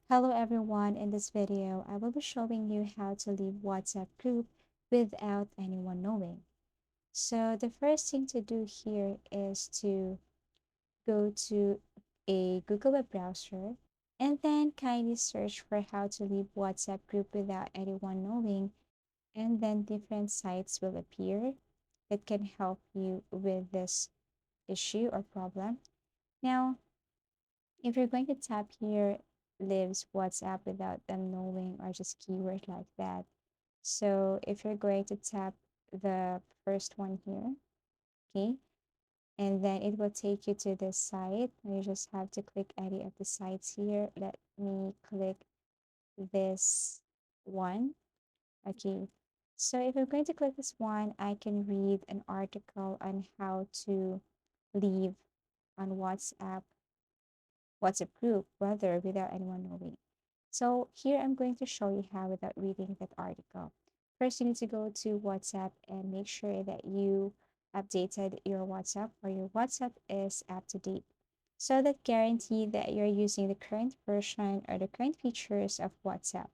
Hello everyone, in this video, I will be showing you how to leave WhatsApp group without anyone knowing. So the first thing to do here is to go to a Google web browser and then kindly search for how to leave WhatsApp group without anyone knowing, and then different sites will appear that can help you with this issue or problem. Now, if you're going to tap here, lives WhatsApp without them knowing, or just keyword like that. So if you're going to tap the first one here, okay, and then it will take you to this site. You just have to click any of the sites here. Let me click this one. Okay. So if I'm going to click this one, I can read an article on how to leave on WhatsApp group, whether without anyone knowing. So here I'm going to show you how without reading that article. First, you need to go to WhatsApp and make sure that you updated your WhatsApp or your WhatsApp is up to date. So that guarantee that you're using the current version or the current features of WhatsApp.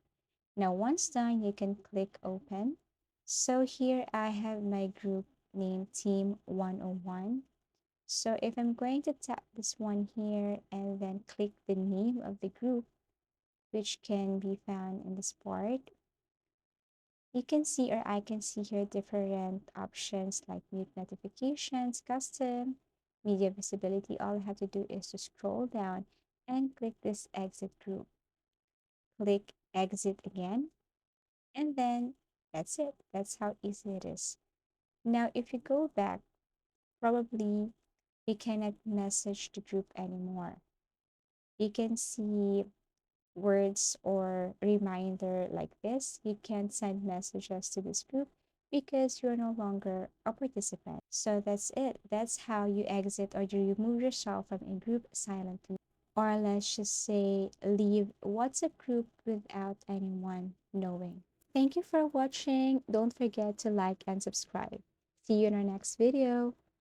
Now, once done, you can click open. So here I have my group named Team 101. So if I'm going to tap this one here and then click the name of the group, which can be found in this part, you can see, or I can see here, different options like mute notifications, custom, media visibility. All I have to do is to scroll down and click this exit group. Click exit again, and then that's it. That's how easy it is. Now, if you go back, probably you cannot message the group anymore. You can see words or reminder like this. You can't send messages to this group because you're no longer a participant. So that's it. That's how you exit or you remove yourself from a group silently. Or let's just say leave WhatsApp group without anyone knowing. Thank you for watching. Don't forget to like and subscribe. See you in our next video.